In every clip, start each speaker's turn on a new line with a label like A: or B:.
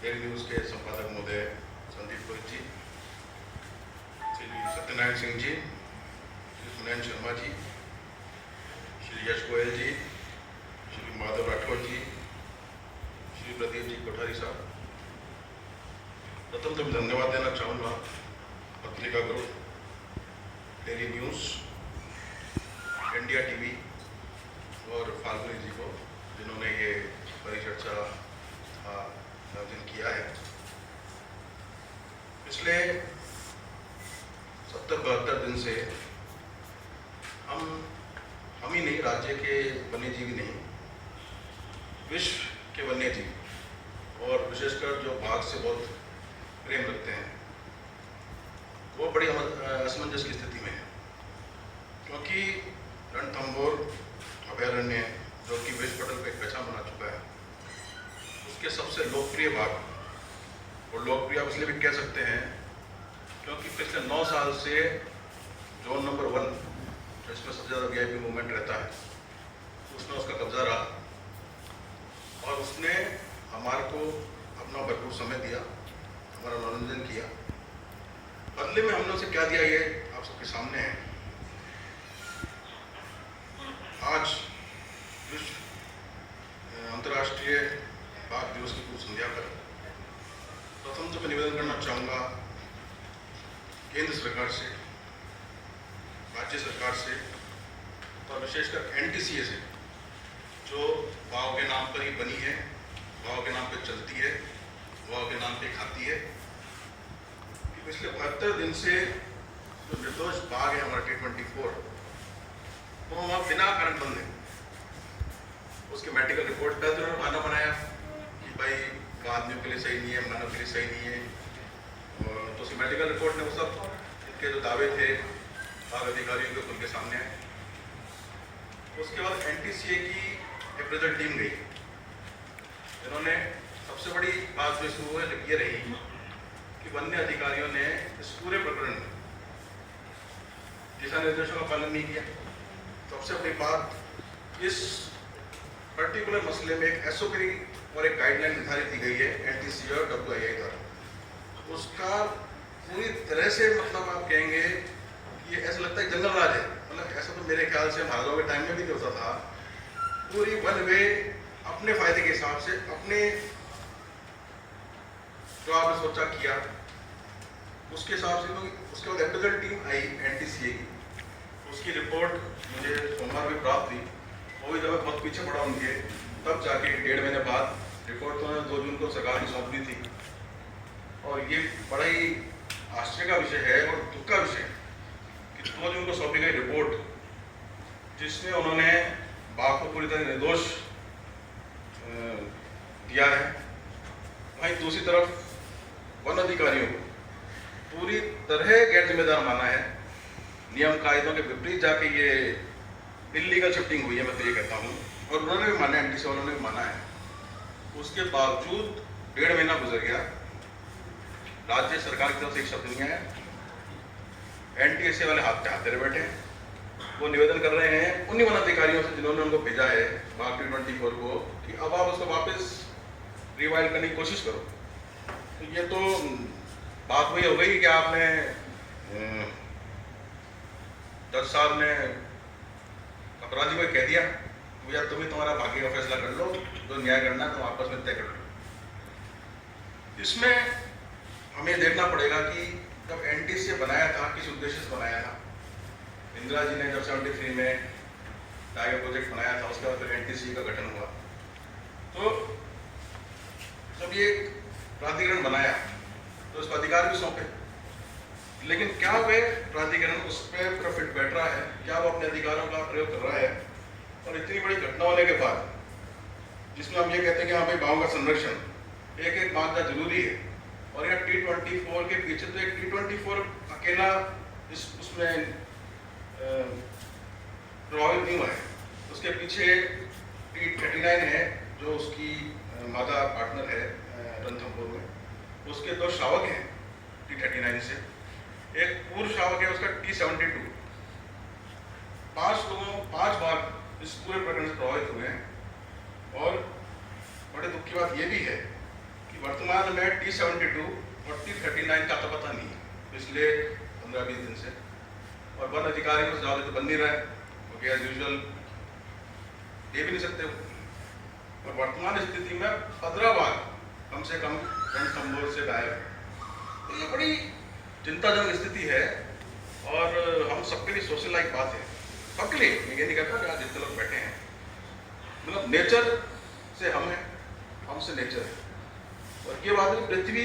A: Daily news के संपादक महोदय संदीप गोयल जी, श्री सत्यनारायण सिंह जी, श्री सुनैन शर्मा जी, श्री यश गोयल जी, श्री माधव राठौर जी, श्री प्रदीप जी कोठारी साहब। प्रथम तो मैं धन्यवाद देना चाहूँगा पत्रिका group, daily news, India TV और फाल्गुनी जी को, जिन्होंने ये परिचर्चा का आयोजन किया है। पिछले 70-72 दिन से हम ही नहीं, राज्य के वन्यजीव ही नहीं, विश्व के वन्यजीव और विशेषकर जो बाघ से बहुत प्रेम रखते हैं, वो बड़ी असमंजस की स्थिति में है। क्योंकि रणथंभौर अभयारण्य, जो कि विश्व पटल पर एक पहचान बना चुका है, उसके सबसे लोकप्रिय बाघ, और लोकप्रिय इसलिए भी कह सकते हैं क्योंकि पिछले 9 साल से जोन नंबर 1, जिसमें सबसे ज़्यादा वीआईपी मूवमेंट रहता है, उसमें उसका कब्जा रहा और उसने हमारे को अपना भरपूर समय दिया, हमारा मनोरंजन किया। बदले में हमने उसे क्या दिया, ये आप सबके सामने है। आज विश्व अंतर्राष्ट्रीय बाघ दिवस की पूर्व संध्या पर प्रथम तो मैं निवेदन करना चाहूँगा केंद्र सरकार से, राज्य सरकार से और विशेषकर एनटीसीए से, जो वाव के नाम पर ही बनी है, वाव के नाम पर चलती है, वाव के नाम पे खाती है, कि पिछले 72 दिन से जो निर्दोष बाघ है हमारा T24, वो वहाँ बिना कारण बंद है। उसके मेडिकल रिपोर्ट का तो उन्होंने बहाना बनाया कि भाई आदमियों के लिए सही नहीं है, मानव के लिए सही नहीं है, तो उसकी मेडिकल रिपोर्ट ने वो सब इनके जो दावे थे बाघ अधिकारियों के उनके सामने आए। उसके बाद एनटीसीए की अप्रेजल टीम गई, इन्होंने सबसे बड़ी बात जो शुरू हुई ये रही कि वन्य अधिकारियों ने इस पूरे प्रकरण में दिशा निर्देशों का पालन नहीं किया। सबसे बड़ी बात, इस पर्टिकुलर मसले में एक एसओपी और एक गाइडलाइन निर्धारित की गई है एनटीसीए और WII द्वारा। उसका पूरी तरह से मतलब आप कहेंगे कि ये ऐसा लगता है जंगल राज है। मतलब ऐसा तो मेरे ख्याल से महाराजाओं के टाइम में भी नहीं होता था। पूरी वन वे अपने फायदे के हिसाब से, अपने जो आपने सोचा किया उसके हिसाब से। तो उसके बाद अप्रेजल टीम आई एनटीसीए की, उसकी रिपोर्ट मुझे सोमवार में प्राप्त हुई। वो भी जब मैं बहुत पीछे पड़ा उनके, तब जाके 1.5 महीने बाद रिपोर्ट तो उन्होंने 2 जून को सरकार की सौंप दी थी। और ये बड़ा ही आश्चर्य का विषय है और दुख का विषय कि 2 जून को सौंपी गई रिपोर्ट, जिसमें उन्होंने बाघ को पूरी तरह निर्दोष दिया है, वहीं दूसरी तरफ वन अधिकारियों को पूरी तरह गैर जिम्मेदार माना है। नियम कायदों के विपरीत जाके ये इल्लीगल शिफ्टिंग हुई है, मैं तो ये कहता हूँ। और उन्होंने भी माना, एनटीसी वालों ने भी माना है। उसके बावजूद 1.5 महीना गुजर गया, राज्य सरकार की तरफ से एक शब्द नहीं आया। एनटीसी वाले हाथ पे हाथ धरे बैठे हैं। वो निवेदन कर रहे हैं उन्हीं वन अधिकारियों से जिन्होंने उनको भेजा है बाघ T24 को, कि अब आप उसको वापस रिवाइव करने की कोशिश करो। तो ये तो बात वही हो गई कि आपने जज साहब ने अपराधी को कह दिया भैया तुम ही तुम्हारा बाकी का फैसला कर लो, जो न्याय करना है तुम आपस में तय कर लो। इसमें हमें देखना पड़ेगा कि जब एनटीसीए बनाया था, किस उद्देश्य से बनाया था। इंदिरा जी ने जब 73 में टाइगर प्रोजेक्ट बनाया था, उसके बाद फिर एनटीसीए का गठन हुआ। तो जब ये प्राधिकरण बनाया तो उसको अधिकार भी सौंपे, लेकिन क्या वे प्राधिकरण उस पर फिट बैठ रहा है, क्या वो अपने अधिकारों का प्रयोग कर रहा है। और इतनी बड़ी घटना होने के बाद, जिसमें हम ये कहते हैं कि हाँ भाई बाघों का संरक्षण एक एक बाघ का जरूरी है, और यहाँ T24 के पीछे तो एक T24 अकेला उसमें प्रभावित नहीं हुआ है। उसके पीछे T39 है जो उसकी मादा पार्टनर है रणथंभौर में, उसके 2 शावक हैं T39 से, एक पूर्व शावक है उसका T72। 5 बाघ इस पूरे प्रकरण से प्रभावित हुए हैं। और बड़े दुख की बात यह भी है कि कि वर्तमान में T-72 और T-39 का तो पता नहीं है पिछले 15-20 दिन से, और वन अधिकारी को सुझाव देते बन नहीं रहा है, क्योंकि एज यूजुअल दे भी नहीं सकते हो। और वर्तमान स्थिति में 15 बार कम से कम रणथंभौर से गायब है। तो ये बड़ी चिंताजनक स्थिति है और हम सबके लिए सोशल लाइक बात है, सबके लिए। मैं ये नहीं कहता कि आज जितने लोग बैठे हैं, मतलब नेचर से हम हैं, हमसे नेचर है। और ये बात है पृथ्वी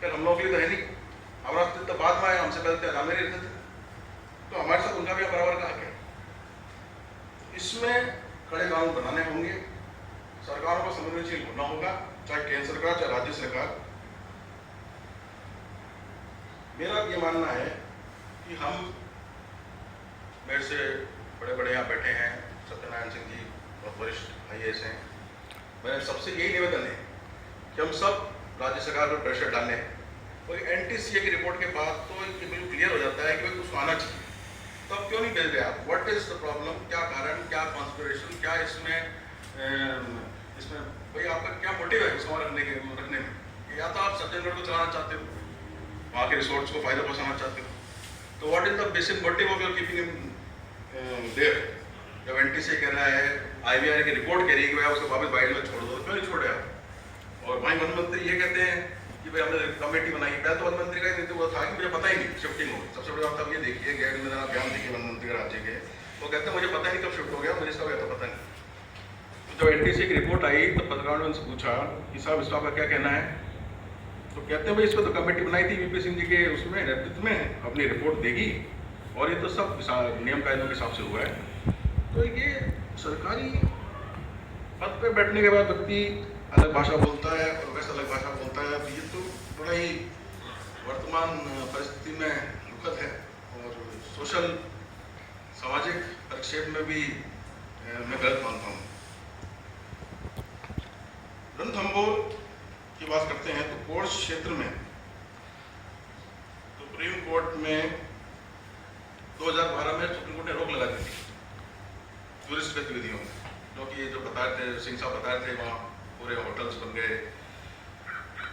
A: कल हम लोगों के लिए तो है नहीं, हमारा अस्तित्व बाद में आया, हमसे पहले तो रामे रहते थे, तो हमारे साथ उनका भी बराबर का हक है। इसमें कड़े कानून बनाने होंगे, सरकारों को संवेदनशील होना होगा, चाहे केंद्र सरकार चाहे राज्य सरकार। मेरा ये मानना है कि हम, मेरे से बड़े बड़े यहाँ बैठे हैं, सत्यनारायण सिंह जी बहुत वरिष्ठ IAS हैं, मेरा सबसे यही निवेदन है कि हम सब राज्य सरकार पर प्रेशर डालें। और NTCA की रिपोर्ट के बाद तो ये बिल्कुल क्लियर हो जाता है कि भाई कुछ आना चाहिए, तो अब क्यों नहीं भेज रहे आप? What is the problem? क्या कारण, क्या कॉन्स्पिरेशन, क्या इसमें भाई आपका क्या मोटिव है उसको रखने में? या तो आप सज्जनगढ़ को चलाना चाहते हो, वहाँ के रिसोर्ट्स को फायदा पहुँचाना चाहते हो, तो what is the basic motive of your keeping him there? जब NTCA कह रहा है, IBR की रिपोर्ट कह रही है कि भाई उसको वापस वाइल्ड में छोड़ दो, तो क्यों नहीं छोड़े आप? और वहीं वन मंत्री ये कहते हैं कि भाई हमने कमेटी बनाई। पहले तो वन मंत्री का ही वो था कि मुझे पता ही नहीं शिफ्टिंग हो। सबसे बड़ी बात अब ये देखिए, गैर में बयान देखिए वन मंत्री राज्य के, वो कहते हैं मुझे पता ही नहीं कब शिफ्ट हो गया, मुझे इसका तो पता नहीं। तो जब NTCA की रिपोर्ट आई तो पत्रकारों ने उनसे पूछा कि साहब इसका आपका क्या कहना है? तो कहते हैं भाई इस पर तो कमेटी बनाई थी VP सिंह जी के उसमें नेतृत्व में, अपनी रिपोर्ट देगी और ये तो सब नियम कायदों के हिसाब से हुआ है। तो ये सरकारी पद पे बैठने के बाद व्यक्ति अलग भाषा बोलता है और वैसे अलग भाषा बोलता है, तो ये तो बड़ा ही वर्तमान परिस्थिति में दुखद है। और सोशल सामाजिक परिक्षेप में भी मैं गलत मानता हूँ। रणथंभौर की बात करते हैं तो कोर्ट क्षेत्र में सुप्रीम कोर्ट में 2012 में सुप्रीम कोर्ट ने रोक लगा दी थी टूरिस्ट गतिविधियों में, क्योंकि जो बता रहे थे, सिंह साहब बता रहे थे, वहाँ पूरे होटल्स बन गए।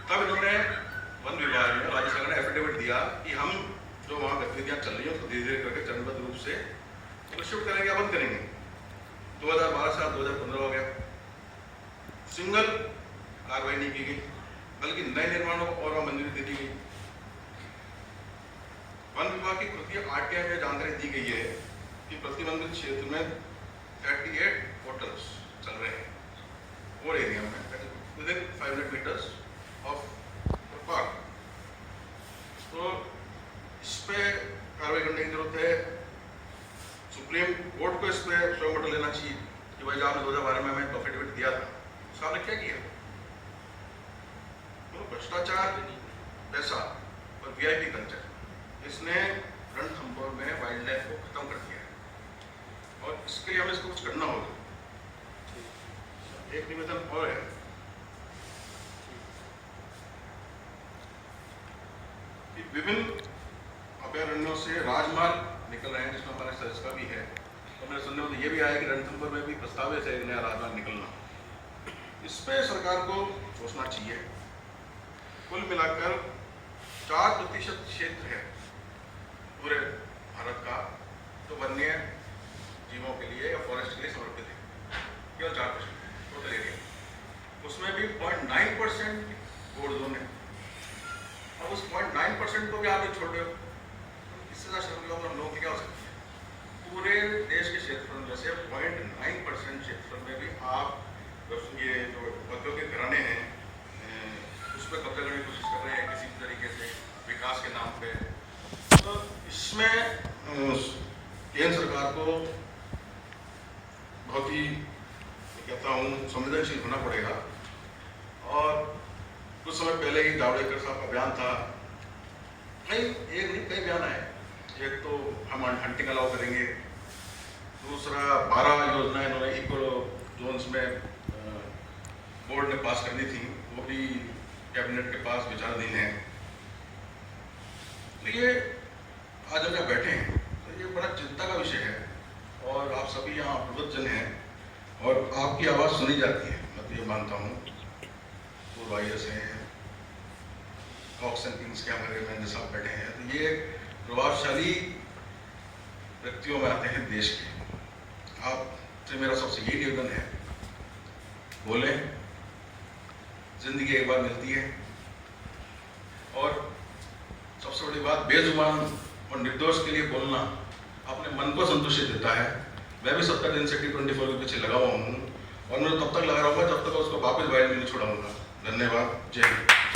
A: तब इन्होंने वन विभाग में राज्य सरकार ने एफिडेविट दिया कि हम जो वहाँ गतिविधियाँ चल रही हैं उसको धीरे धीरे करके चरणबद्ध रूप से शिफ्ट करेंगे या बंद करेंगे। 2012 से 2015 हो गया, सिंगल कार्रवाई नहीं की गई, बल्कि नए निर्माणों को और मंजूरी दे दी गई। वन विभाग की खुद RTI में जानकारी दी गई है कि प्रतिबंधित क्षेत्र में 38 होटल्स चल रहे हैं और एरिया में विदिन 500 मीटर्स ऑफ पार्क। तो इस पे कार्रवाई करने की जरूरत है। सुप्रीम कोर्ट को इस पे स्वयं मॉडल लेना चाहिए कि भाई आपने 2012 में हमें एफिडेविट दिया था, साहब ने क्या किया? तो भ्रष्टाचार, पैसा और VIP कल्चर, इसने रणथंभौर में वाइल्ड लाइफ को खत्म कर दिया है और इसके लिए हमें इसको कुछ करना होगा। एक निवेदन और है कि विभिन्न अभयारण्यों से राजमार्ग निकल रहे हैं, जिसमें हमारे सर्च का भी है। तो मेरे सुनने में ये भी आया कि रणथंभौर में भी प्रस्ताव है एक नया राजमार्ग निकलना। इस पे सरकार को सोचना चाहिए। कुल मिलाकर 4% क्षेत्र है पूरे भारत का जो वन्य जीवों के लिए या फॉरेस्ट के लिए समर्पित है, केवल 4% टोटल एरिया। उसमें भी 0.9% कोड जोन है। अब उस 0.9% को भी आप छोड़ रहे हो, इससे ज़्यादा शर्म हम लोगों की क्या हो सकती है? पूरे देश के क्षेत्रफल में से 0.9% क्षेत्रफल में भी आप ये जो औद्योगिक घराने हैं उस पर कब्जा करने की कोशिश कर रहे हैं किसी भी तरीके से विकास के नाम पे। तो इसमें केंद्र सरकार को बहुत ही कहता हूँ संवेदनशील होना पड़ेगा। और कुछ समय पहले ही जावड़ेकर साहब का बयान था, एक नहीं कई बयान आए। एक तो हम हंटिंग अलाउ करेंगे, दूसरा 12 योजनाएं इन्होंने इको जोन्स में बोर्ड ने पास करनी थी, वो भी कैबिनेट के पास विचाराधीन है। तो ये आज हम यहाँ बैठे हैं तो ये बड़ा चिंता का विषय है और आप सभी यहाँ प्रबुद्धजन हैं और आपकी आवाज़ सुनी जाती है। मैं तो ये मानता हूँ, पूर्व IAS हैं, कॉक्स एंड किंग्स के हमारे मैनेजर साहब बैठे हैं, तो ये प्रभावशाली व्यक्तियों में आते हैं देश के। आपसे मेरा सबसे यही निवेदन है, बोलें, जिंदगी एक बार मिलती है, और सबसे बड़ी बात, बेजुबान और निर्दोष के लिए बोलना अपने मन को संतुष्टि देता है। मैं भी 70 दिन से T24 के पीछे लगा हुआ हूँ, और मैं तब तक लगा रहूँगा जब तक उसको वापस वायरल नहीं छोड़ाऊंगा। धन्यवाद। जय हिंद।